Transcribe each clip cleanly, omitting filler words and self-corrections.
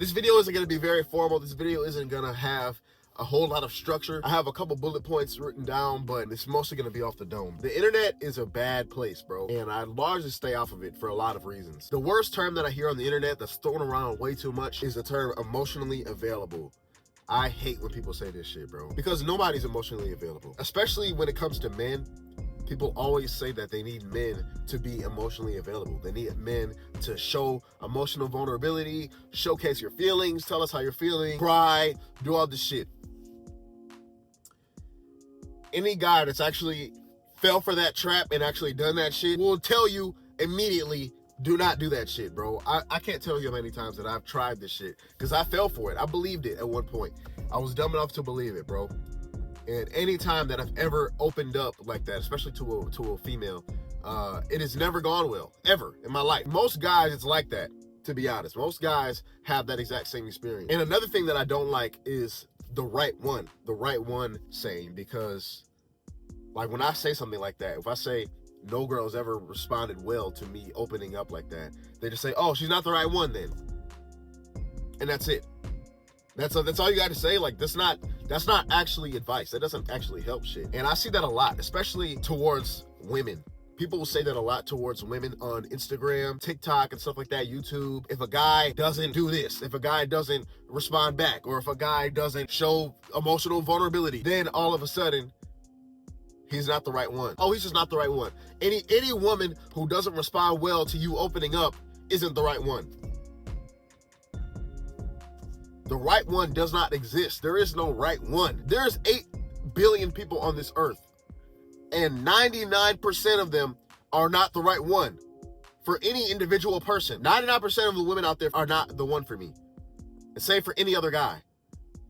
This video isn't going to be very formal. This video isn't going to have a whole lot of structure. I have a couple bullet points written down, but it's mostly going to be off the dome. The internet is a bad place, bro, and I largely stay off of it for a lot of reasons. The worst term that I hear on the internet that's thrown around way too much is the term emotionally available. I hate when people say this shit, bro, because nobody's emotionally available, especially when it comes to men. People always say that they need men to be emotionally available. They need men to show emotional vulnerability, showcase your feelings, tell us how you're feeling, cry, do all this shit. Any guy that's actually fell for that trap and actually done that shit will tell you immediately, do not do that shit, bro. I can't tell you how many times that I've tried this shit because I fell for it. I believed it at one point. I was dumb enough to believe it, bro. And any time that I've ever opened up like that, especially to a female, it has never gone well, ever in my life. Most guys, it's like that, to be honest. Most guys have that exact same experience. And another thing that I don't like is the right one saying, because like when I say something like that, if I say no girl's ever responded well to me opening up like that, they just say, oh, she's not the right one then. And that's it. That's all you got to say. Like, that's not actually advice. That doesn't actually help shit. And I see that a lot, especially towards women. People will say that a lot towards women on Instagram, TikTok, and stuff like that, YouTube. If a guy doesn't do this, if a guy doesn't respond back, or if a guy doesn't show emotional vulnerability, then all of a sudden, he's not the right one. Oh, he's just not the right one. Any woman who doesn't respond well to you opening up isn't the right one. The right one does not exist. There is no right one. There's 8 billion people on this earth, and 99% of them are not the right one for any individual person. 99% of the women out there are not the one for me. And same for any other guy.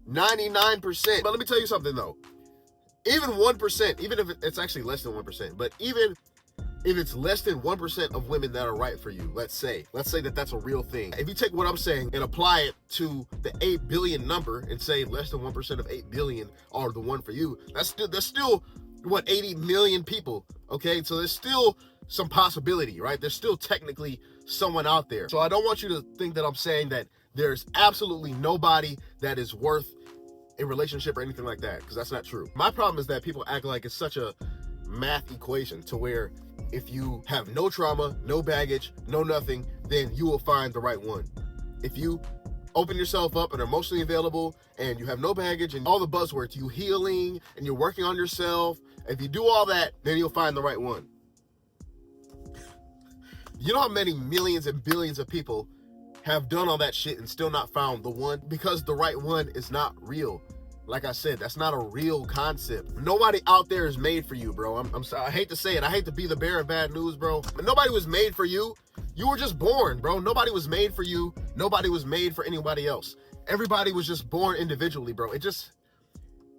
99%. But let me tell you something though. Even 1%, even if it's actually less than 1%, but even if it's less than 1% of women that are right for you, let's say that that's a real thing. If you take what I'm saying and apply it to the 8 billion number and say less than 1% of 8 billion are the one for you, that's still what, 80 million people, okay? So there's still some possibility, right? There's still technically someone out there. So I don't want you to think that I'm saying that there's absolutely nobody that is worth a relationship or anything like that, because that's not true. My problem is that people act like it's such a math equation to where if you have no trauma, no baggage, no nothing, then you will find the right one. If you open yourself up and are emotionally available and you have no baggage and all the buzzwords, you healing and you're working on yourself, if you do all that, then you'll find the right one. You know how many millions and billions of people have done all that shit and still not found the one? Because the right one is not real. Like I said, that's not a real concept. Nobody out there is made for you, bro. I'm sorry. I hate to say it. I hate to be the bearer of bad news, bro. But nobody was made for you. You were just born, bro. Nobody was made for you. Nobody was made for anybody else. Everybody was just born individually, bro.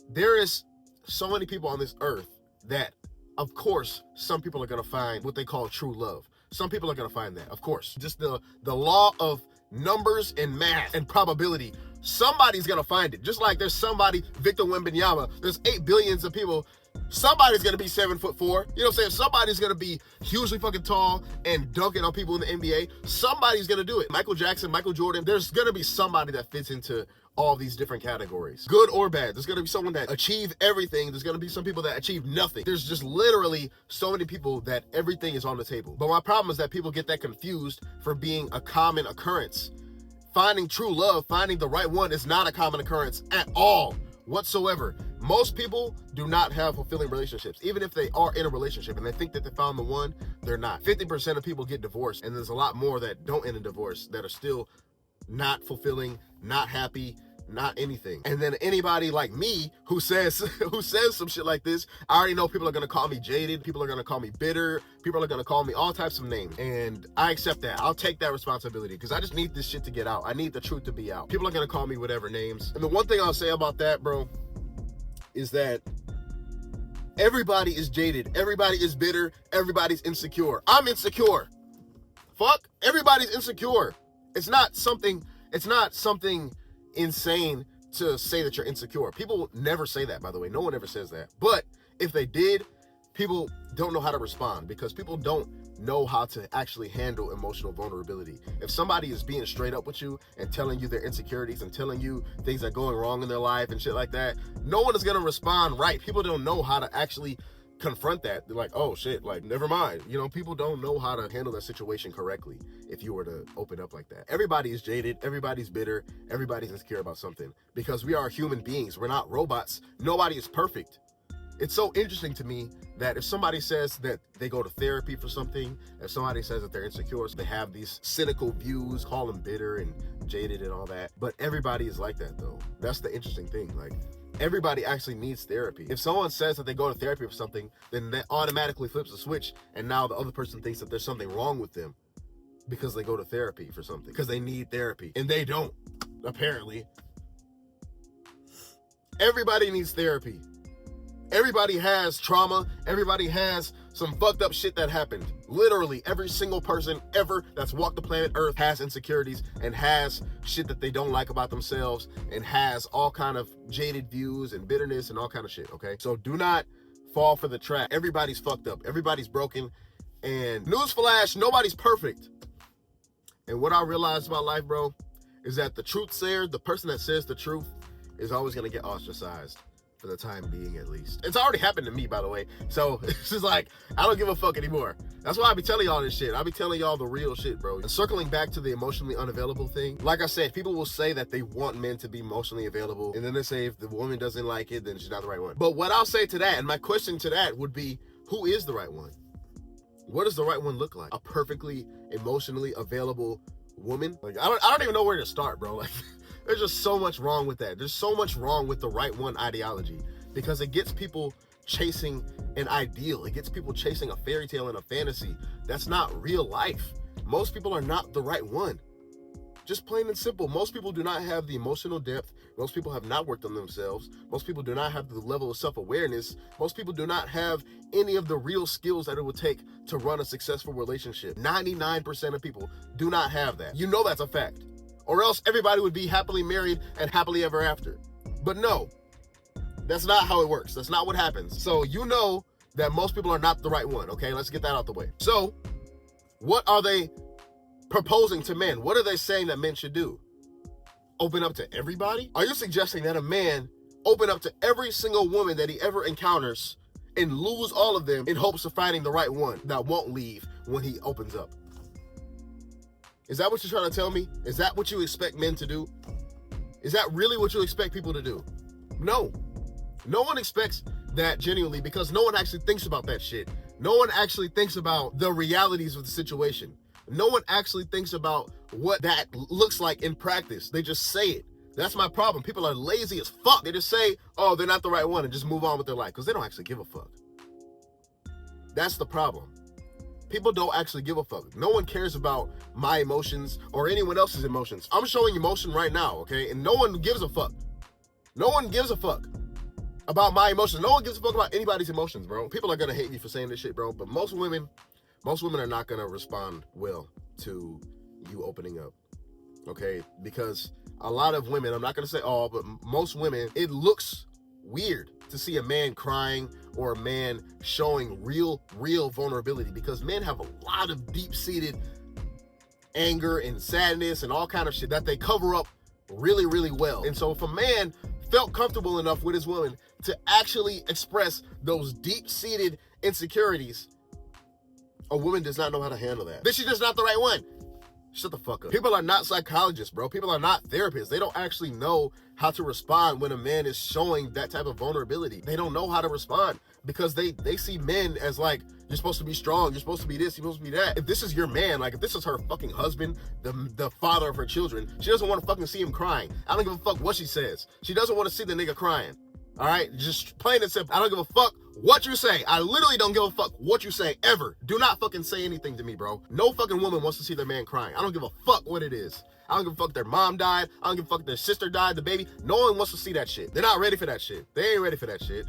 There is so many people on this earth that, of course, some people are going to find what they call true love. Some people are going to find that, of course. Just the law of numbers and math and probability. Somebody's gonna find it. Just like there's somebody, Victor Wembanyama, there's 8 billions of people. Somebody's gonna be 7'4". You know what I'm saying? Somebody's gonna be hugely fucking tall and dunking on people in the NBA. Somebody's gonna do it. Michael Jackson, Michael Jordan, there's gonna be somebody that fits into all these different categories. Good or bad. There's gonna be someone that achieved everything. There's gonna be some people that achieve nothing. There's just literally so many people that everything is on the table. But my problem is that people get that confused for being a common occurrence. Finding true love, finding the right one is not a common occurrence at all, whatsoever. Most people do not have fulfilling relationships. Even if they are in a relationship and they think that they found the one, they're not. 50% of people get divorced, and there's a lot more that don't end in divorce that are still not fulfilling, not happy, not anything. And then anybody like me who says some shit like this, I already know people are gonna call me jaded, people are gonna call me bitter, people are gonna call me all types of names, and I accept that. I'll take that responsibility because I just need this shit to get out. I need the truth to be out. People are gonna call me whatever names. And the one thing I'll say about that, bro, is that everybody is jaded, everybody is bitter, everybody's insecure. I'm insecure. Fuck, everybody's insecure. It's not something insane to say that you're insecure. People never say that, by the way. No one ever says that. But if they did, people don't know how to respond because people don't know how to actually handle emotional vulnerability. If somebody is being straight up with you and telling you their insecurities and telling you things that are going wrong in their life and shit like that, no one is going to respond right. People don't know how to actually confront that. They're like, oh shit, like, never mind. You know, people don't know how to handle that situation correctly if you were to open up like that. Everybody is jaded, everybody's bitter, everybody's insecure about something, because we are human beings. We're not robots. Nobody is perfect. It's so interesting to me that if somebody says that they go to therapy for something, if somebody says that they're insecure, so they have these cynical views, call them bitter and jaded and all that. But everybody is like that though. That's the interesting thing. Like, everybody actually needs therapy. If someone says that they go to therapy for something, then that automatically flips a switch, and now the other person thinks that there's something wrong with them because they go to therapy for something, because they need therapy, and they don't, apparently. Everybody needs therapy. Everybody has trauma. Everybody has some fucked up shit that happened. Literally every single person ever that's walked the planet Earth has insecurities and has shit that they don't like about themselves and has all kind of jaded views and bitterness and all kind of shit, okay? So do not fall for the trap. Everybody's fucked up. Everybody's broken. And newsflash, nobody's perfect. And what I realized about life, bro, is that the truth sayer, the person that says the truth, is always going to get ostracized. For the time being, at least. It's already happened to me, by the way. So it's just like, I don't give a fuck anymore. That's why I be telling y'all this shit. I be telling y'all the real shit, bro. And circling back to the emotionally unavailable thing, like I said, people will say that they want men to be emotionally available, and then they say if the woman doesn't like it, then she's not the right one. But what I'll say to that, and my question to that would be, who is the right one? What does the right one look like? A perfectly emotionally available woman? Like, I don't even know where to start, bro. Like, there's just so much wrong with that. There's so much wrong with the right one ideology, because it gets people chasing an ideal. It gets people chasing a fairy tale and a fantasy. That's not real life. Most people are not the right one. Just plain and simple. Most people do not have the emotional depth. Most people have not worked on themselves. Most people do not have the level of self-awareness. Most people do not have any of the real skills that it would take to run a successful relationship. 99% of people do not have that. You know that's a fact. Or else everybody would be happily married and happily ever after. But no, that's not how it works. That's not what happens. So you know that most people are not the right one, okay? Let's get that out the way. So what are they proposing to men? What are they saying that men should do? Open up to everybody? Are you suggesting that a man open up to every single woman that he ever encounters and lose all of them in hopes of finding the right one that won't leave when he opens up? Is that what you're trying to tell me? Is that what you expect men to do? Is that really what you expect people to do? No. No one expects that genuinely, because no one actually thinks about that shit. No one actually thinks about the realities of the situation. No one actually thinks about what that looks like in practice. They just say it. That's my problem. People are lazy as fuck. They just say, oh, they're not the right one, and just move on with their life, because they don't actually give a fuck. That's the problem. People don't actually give a fuck. No one cares about my emotions or anyone else's emotions. I'm showing emotion right now, okay? And no one gives a fuck. No one gives a fuck about my emotions. No one gives a fuck about anybody's emotions, bro. People are gonna hate me for saying this shit, bro. But most women are not gonna respond well to you opening up, okay? Because a lot of women, I'm not gonna say all, but most women, it looks weird to see a man crying or a man showing real vulnerability, because men have a lot of deep-seated anger and sadness and all kind of shit that they cover up really well. And so if a man felt comfortable enough with his woman to actually express those deep-seated insecurities, a woman does not know how to handle that. Then she's just not the right one. Shut the fuck up. People are not psychologists, bro. People are not therapists. They don't actually know how to respond when a man is showing that type of vulnerability. They don't know how to respond, because they see men as like, you're supposed to be strong, you're supposed to be this, you're supposed to be that. If this is your man, like if this is her fucking husband, the father of her children, she doesn't want to fucking see him crying. I don't give a fuck what she says. She doesn't want to see the nigga crying. All right, just plain and simple. I don't give a fuck what you say. I literally don't give a fuck what you say, ever. Do not fucking say anything to me, bro. No fucking woman wants to see their man crying. I don't give a fuck what it is. I don't give a fuck their mom died. I don't give a fuck their sister died, the baby. No one wants to see that shit. They're not ready for that shit. They ain't ready for that shit.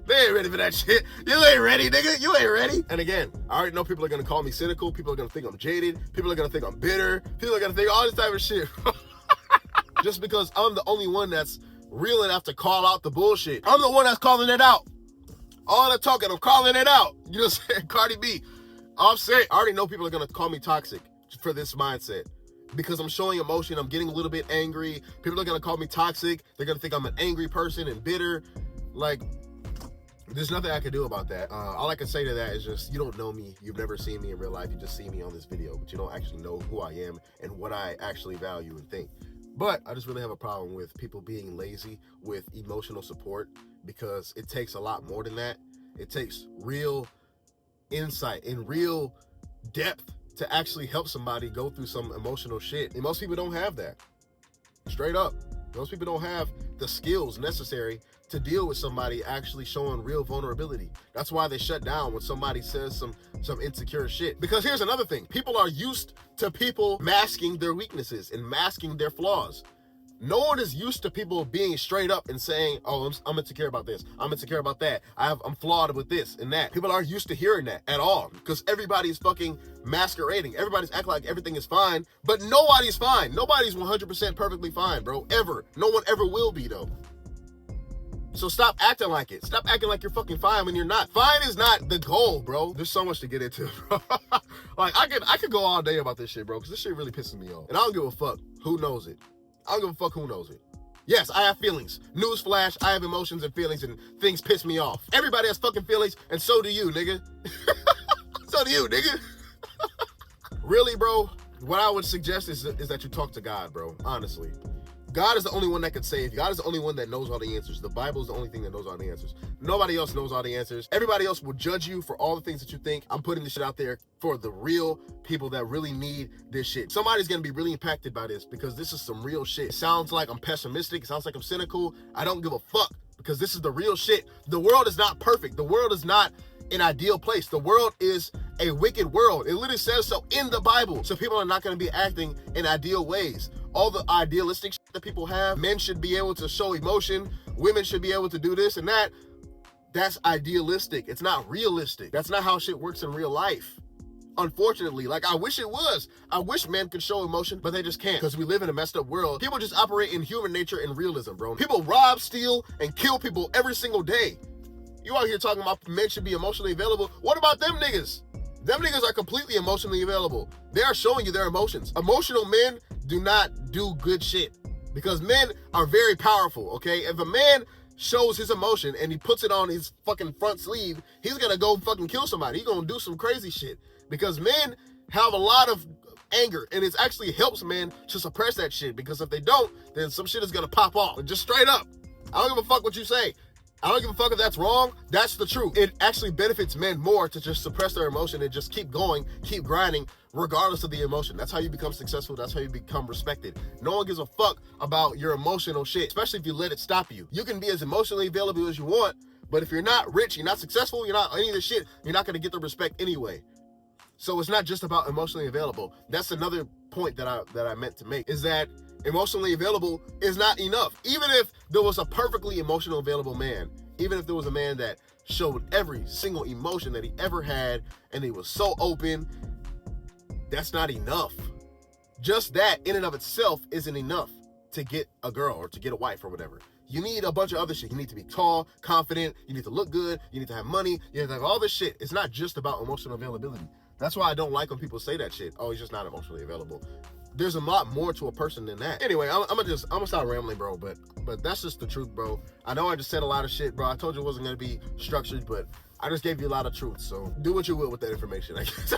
They ain't ready for that shit. You ain't ready, nigga. You ain't ready. And again, I already know people are gonna call me cynical. People are gonna think I'm jaded. People are gonna think I'm bitter. People are gonna think all this type of shit. Just because I'm the only one that's real enough to call out the bullshit. I'm the one that's calling it out. All the talking, I'm calling it out. You know what I'm saying? Cardi B. Offset. I already know people are gonna call me toxic for this mindset. Because I'm showing emotion, I'm getting a little bit angry. People are gonna call me toxic. They're gonna think I'm an angry person and bitter. Like, there's nothing I can do about that. All I can say to that is just, you don't know me. You've never seen me in real life. You just see me on this video, but you don't actually know who I am and what I actually value and think. But I just really have a problem with people being lazy with emotional support, because it takes a lot more than that. It takes real insight and real depth to actually help somebody go through some emotional shit. And most people don't have that. Straight up. Most people don't have the skills necessary to deal with somebody actually showing real vulnerability. That's why they shut down when somebody says some insecure shit. Because here's another thing. People are used to people masking their weaknesses and masking their flaws. No one is used to people being straight up and saying, oh, I'm insecure about this. I'm insecure about that. I'm flawed with this and that. People aren't used to hearing that at all, because everybody's fucking masquerading. Everybody's acting like everything is fine, but nobody's fine. Nobody's 100% perfectly fine, bro. Ever. No one ever will be, though. So stop acting like it. Stop acting like you're fucking fine when you're not. Fine is not the goal, bro. There's so much to get into, bro. Like, I could go all day about this shit, bro, because this shit really pisses me off. And I don't give a fuck who knows it. I don't give a fuck who knows it. Yes, I have feelings. Newsflash, I have emotions and feelings, and things piss me off. Everybody has fucking feelings, and so do you, nigga. So do you, nigga. Really, bro, what I would suggest is that you talk to God, bro, honestly. God is the only one that can save you. God is the only one that knows all the answers. The Bible is the only thing that knows all the answers. Nobody else knows all the answers. Everybody else will judge you for all the things that you think. I'm putting this shit out there for the real people that really need this shit. Somebody's gonna be really impacted by this, because this is some real shit. It sounds like I'm pessimistic. It sounds like I'm cynical. I don't give a fuck, because this is the real shit. The world is not perfect. The world is not an ideal place. The world is a wicked world. It literally says so in the Bible. So people are not gonna be acting in ideal ways. All the idealistic shit that people have, men should be able to show emotion, women should be able to do this and that. That's idealistic. It's not realistic. That's not how shit works in real life. Unfortunately, like, I wish it was. I wish men could show emotion, but they just can't, because we live in a messed up world. People just operate in human nature and realism, bro. People rob, steal, and kill people every single day. You out here talking about men should be emotionally available. What about them niggas? Them niggas are completely emotionally available. They are showing you their emotions. Emotional men do not do good shit, because men are very powerful, okay? If a man shows his emotion and he puts it on his fucking front sleeve, he's gonna go fucking kill somebody. He's gonna do some crazy shit, because men have a lot of anger, and it actually helps men to suppress that shit, because if they don't, then some shit is gonna pop off. Just straight up. I don't give a fuck what you say. I don't give a fuck if that's wrong. That's the truth. It actually benefits men more to just suppress their emotion and just keep going, keep grinding, regardless of the emotion. That's how you become successful. That's how you become respected. No one gives a fuck about your emotional shit, especially if you let it stop you. You can be as emotionally available as you want, but if you're not rich, you're not successful, you're not any of this shit, you're not going to get the respect anyway. So it's not just about emotionally available. That's another point that I meant to make, is that emotionally available is not enough. Even if there was a perfectly emotional available man, even if there was a man that showed every single emotion that he ever had, and he was so open, that's not enough. Just that in and of itself isn't enough to get a girl or to get a wife or whatever. You need a bunch of other shit. You need to be tall, confident, you need to look good, you need to have money, you need to have all this shit. It's not just about emotional availability. That's why I don't like when people say that shit. Oh, he's just not emotionally available. There's a lot more to a person than that. Anyway, I'm gonna stop rambling, bro, but that's just the truth, bro. I know I just said a lot of shit, bro. I told you it wasn't gonna be structured, but I just gave you a lot of truth, so do what you will with that information, I guess.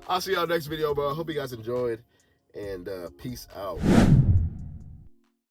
I'll see y'all next video, bro. I hope you guys enjoyed, and peace out.